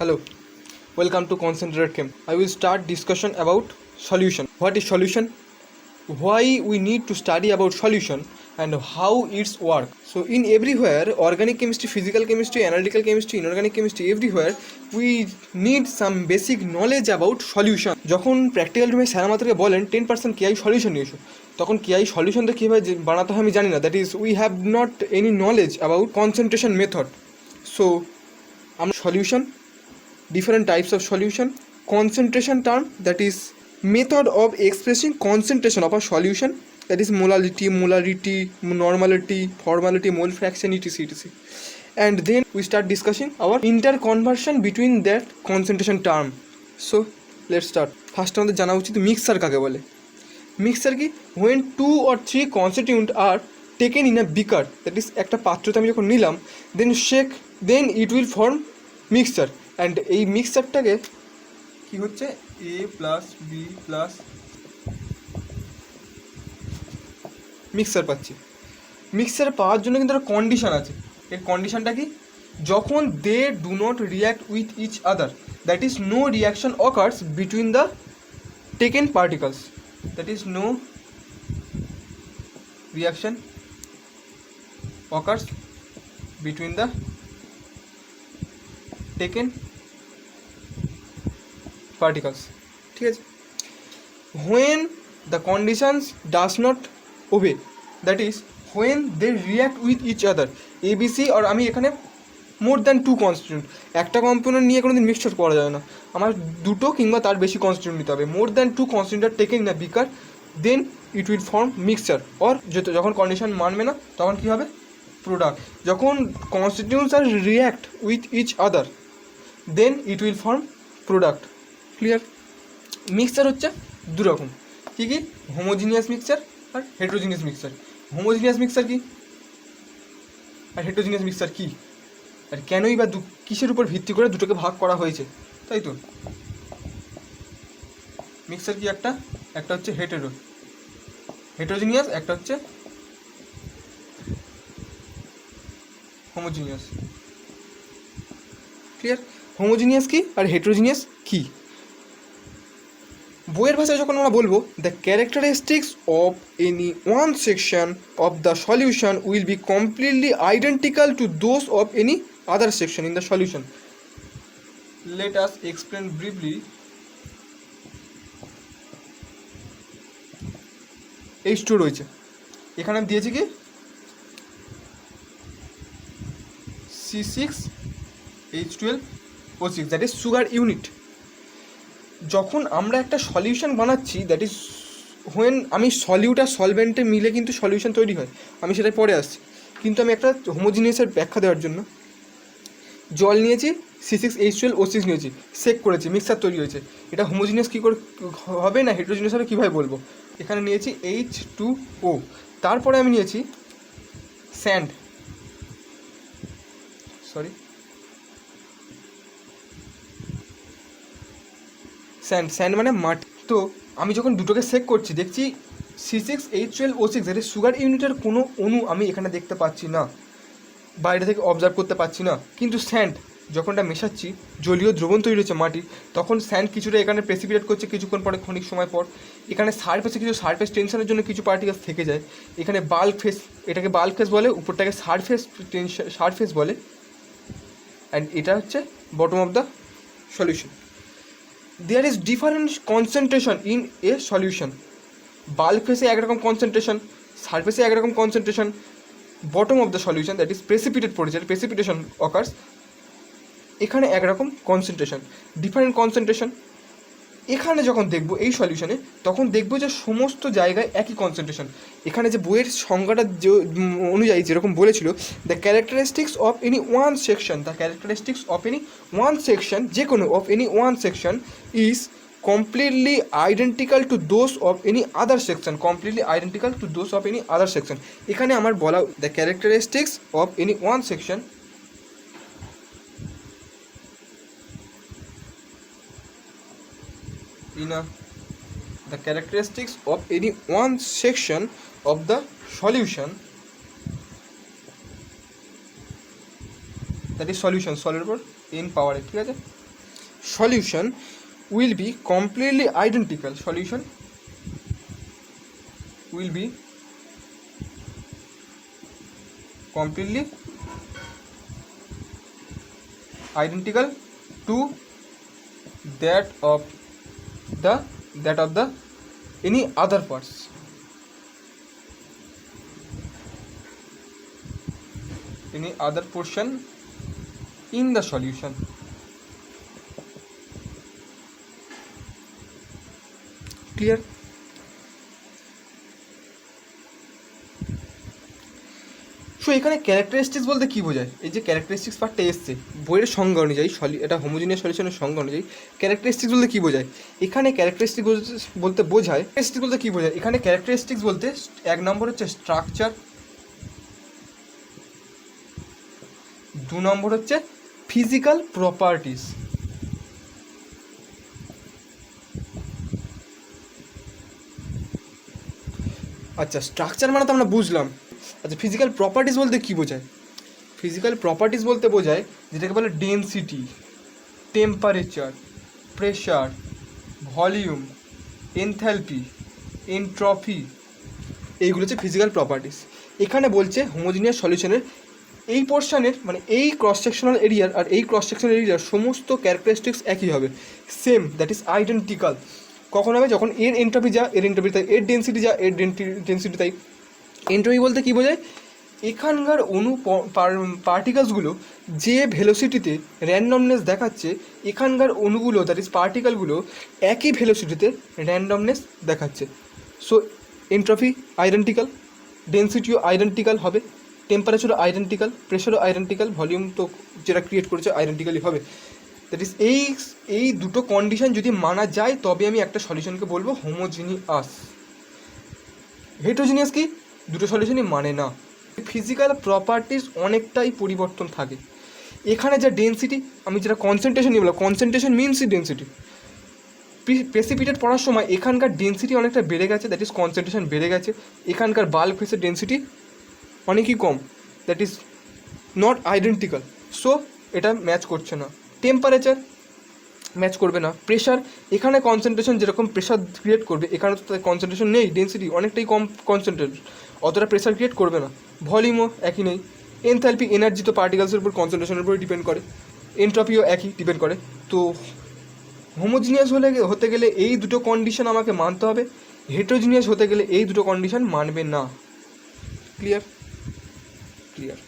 Hello, welcome to Concentrated Chem. I will start discussion about solution. What is solution? Why we need to study about solution and how it's work. So in everywhere, organic chemistry, physical chemistry, analytical chemistry, inorganic chemistry, everywhere we need some basic knowledge about solution. যখন practical রুমে sir আমাদেরকে বলেন 10% KI solution নিয়ে এসো, তখন KI সলিউশনটা কীভাবে বানাতে হয় আমি জানি না। That is we have not any knowledge about concentration method. So আমরা solution, different types of solution, concentration term, that is method of expressing concentration of a solution, that is molarity, normality, formality, mole fraction, etc. And then we start discussing our interconversion between that concentration term. So let's start. First আমাদের জানা উচিত mixer কাকে বলে। Mixer কি? when 2 or 3 constituent are taken in a beaker, that is একটা পাত্রতে আমি যখন নিলাম, then shake, then it will form mixture. And এই মিক্সচারটাকে কি হচ্ছে A plus B plus mixture পাচ্ছি। মিক্সচার পাওয়ার জন্য কিন্তু একটা কন্ডিশন আছে। এর কন্ডিশনটা কি? যখন they do not react with each other, that is no reaction occurs between the taken particles, that is no reaction occurs between the taken particles. ঠিক আছে? when the conditions does not obey, that is when they react with each other, abc, or আমি এখানে মোর than 2 constituent, একটা component নিয়ে কোনোদিন mixture করা যাবে না, আমার দুটো কিংবা তার বেশি কনস্টিটিউন্ট নিতে হবে। More than 2 constituent are taken in a beaker, then it will form mixture. Or যখন কন্ডিশন মানবে না তখন কী হবে? প্রোডাক্ট। যখন constituents are react with each other, then it will form product. Clear? Mixture হচ্ছে দু রকম। কী কী? হোমোজিনিয়াস মিক্সচার আর হেটেরোজিনিয়াস মিক্সচার। হোমোজিনিয়াস মিক্সচার কী আর হেটেরোজিনিয়াস মিক্সচার কী, আর কেনই বা কিসের উপর ভিত্তি করে দুটোকে ভাগ করা হয়েছে, তাই তো? মিক্সচার কি? একটা হচ্ছে হেটেরোজিনিয়াস, একটা হচ্ছে হোমোজিনিয়াস। ক্লিয়ার? হোমোজিনিয়াস কি আর হেটেরোজিনিয়াস কি? বইয়ের ভাষায় যখন আমরা বলবো the characteristics of any one section of the solution will be completely identical to those of any other section in the solution. Let us explain briefly. H2 রয়েছে, এখানে আমি দিয়েছি কি C6H12O6, that is sugar unit. যখন আমরা একটা solution বানাচ্ছি, that is when আমি সলিউট আর সলভেন্টে মিলে কিন্তু সলিউশন তৈরি হয়, আমি সেটাই পরে আসছি। কিন্তু আমি একটা হোমোজিনিয়াসের ব্যাখ্যা দেওয়ার জন্য জল নিয়েছি, C6H12O6 নিয়েছি, সেক করেছি, মিক্সার তৈরি হয়েছে। এটা হোমোজিনিয়াস কী করে হবে না হেটেরোজিনিয়াস হবে কীভাবে বলবো? এখানে নিয়েছি H2O, তারপরে আমি নিয়েছি স্যান্ড মানে মাটি। তো আমি যখন দুটোকে সেক করছি দেখছি C6H12O6 এর সুগার ইউনিটের কোনো অণু আমি এখানে দেখতে পাচ্ছি না, বাইরে থেকে অবজার্ভ করতে পারছি না। কিন্তু স্যান্ড যখনটা মেশাচ্ছি, জলীয় দ্রবণ তৈরি হচ্ছে মাটির, তখন স্যান্ড কিছুটা এখানে প্রেসিপিটেট করছে, কিছুক্ষণ পরে ক্ষণিক সময় পর এখানে সারফেসে কিছু সারফেস টেনশনের জন্য কিছু পার্টিকেলস থেকে যায়। এখানে বাল্ক ফেস, এটাকে বাল্ক ফেস বলে, উপরটাকে সারফেস বলে, অ্যান্ড এটা হচ্ছে bottom of the solution. There is different concentration in a solution. Bulk ফেসে একরকম কনসেন্ট্রেশন, সারফেসে একরকম concentration, bottom of the solution that is precipitate পড়েছে, প্রেসিপিটেশন অকার্স, এখানে একরকম কনসেন্ট্রেশন, ডিফারেন্ট কনসেন্ট্রেশন। এখানে যখন দেখবো এই সলিউশনে, তখন দেখবো যে সমস্ত জায়গায় একই কনসেন্ট্রেশন। এখানে যে বইয়ের সংজ্ঞাটা যে অনুযায়ী যেরকম বলেছিল, the characteristics of any one section, the characteristics of any one section, যে কোনো of any one section is completely identical to those of any other section, completely identical to those of any other section. এখানে আমার বলা the characteristics of any one section the characteristics of any one section of the solution, that is solution, সলের উপর n পাওয়ারে, ঠিক আছে? solution will be completely identical. Solution will be completely identical to that of the any other parts. Any other portion in the solution. Clear? So এখানে characteristics বলতে কী বোঝায়? এই যে characteristics পার্টটা এসছে বইয়ের সংজ্ঞা অনুযায়ী, এটা হোমোজিনিয়াস সলিউশনের সংজ্ঞা অনুযায়ী ক্যারেক্টারিস্টিক্স বলতে কী বোঝায়? এখানে ক্যারেক্টারিস্টিক্স বলতে বোঝায়, ক্যারেক্টারিস্টিক্স বলতে কী বোঝায়? এখানে ক্যারেক্টারিস্টিক্স বলতে 1 নম্বর হচ্ছে স্ট্রাকচার, 2 নম্বর হচ্ছে ফিজিক্যাল প্রপার্টিস। আচ্ছা, স্ট্রাকচার মানে তো আমরা বুঝলাম। আচ্ছা, ফিজিক্যাল প্রপার্টিস বলতে কী বোঝায়? ফিজিক্যাল প্রপার্টিস বলতে বোঝায় যেটাকে বলে density, temperature, pressure, volume, enthalpy, entropy, এইগুলো হচ্ছে ফিজিক্যাল প্রপার্টিস। এখানে বলছে হোমোজিনিয়াস সলিউশনের এই পোর্শনের মানে এই ক্রস সেকশনাল এরিয়ার আর এই ক্রস সেকশনাল এরিয়ার সমস্ত ক্যারেক্টারিস্টিক্স একই হবে, সেম, দ্যাট ইজ আইডেন্টিক্যাল। কখন হবে? যখন এর এন্ট্রপি যা এর এন্ট্রপি তাই, এর ডেন্সিটি যা এর ডেন্সিটি তাই। এন্ট্রপি বলতে কী বোঝায়? এখানকার পার্টিকেলসগুলো যে ভেলোসিটিতে র্যান্ডমনেস দেখাচ্ছে, এখানকার অণুগুলো দ্যাট ইজ পার্টিকেলগুলো একই ভেলোসিটিতে র্যান্ডমনেস দেখাচ্ছে। সো এন্ট্রপি আইডেন্টিক্যাল, ডেন্সিটিও আইডেন্টিক্যাল হবে, টেম্পারেচারও আইডেন্টিক্যাল, প্রেশারও আইডেন্টিক্যাল, ভলিউম তো যেটা ক্রিয়েট করেছে আইডেন্টিক্যালি হবে। দ্যাট ইজ এই দুটো কন্ডিশন যদি মানা যায় তবে আমি একটা সলিউশনকে বলবো হোমোজিনিয়াস। হেটেরোজিনিয়াস কি? দুটো সলিউশনই মানে না। ফিজিক্যাল প্রপার্টিস অনেকটাই পরিবর্তন থাকে। এখানে যা ডেন্সিটি, আমি যেটা কনসেন্ট্রেশন নিয়ে বললাম, কনসেন্ট্রেশন মিনস ডেন্সিটি। প্রেসিপিটেট পড়ার সময় এখানকার ডেন্সিটি অনেকটা বেড়ে গেছে, দ্যাট ইজ কনসেন্ট্রেশন বেড়ে গেছে। এখানকার বাল্ক ফেসের ডেন্সিটি অনেকই কম, that is not identical. So এটা ম্যাচ করছে না। টেম্পারেচার ম্যাচ করবে না। প্রেশার, এখানে কনসেন্ট্রেশন যেরকম প্রেশার ক্রিয়েট করবে, এখানে তো কনসেন্ট্রেশন নেই, ডেন্সিটি অনেকটাই কম কনসেন্ট্রেট, অতটা প্রেশার ক্রিয়েট করবে না। ভলিউমও একই নেই। এনথ্যালপি, এনার্জি তো পার্টিকেলসের উপর কনসেন্ট্রেশনের উপরে ডিপেন্ড করে। এনট্রপিও একই ডিপেন্ড করে। তো হোমোজিনিয়াস হতে গেলে এই দুটো কন্ডিশন আমাকে মানতে হবে, হেটেরোজিনিয়াস হতে গেলে এই দুটো কন্ডিশন মানবে না। ক্লিয়ার? ক্লিয়ার।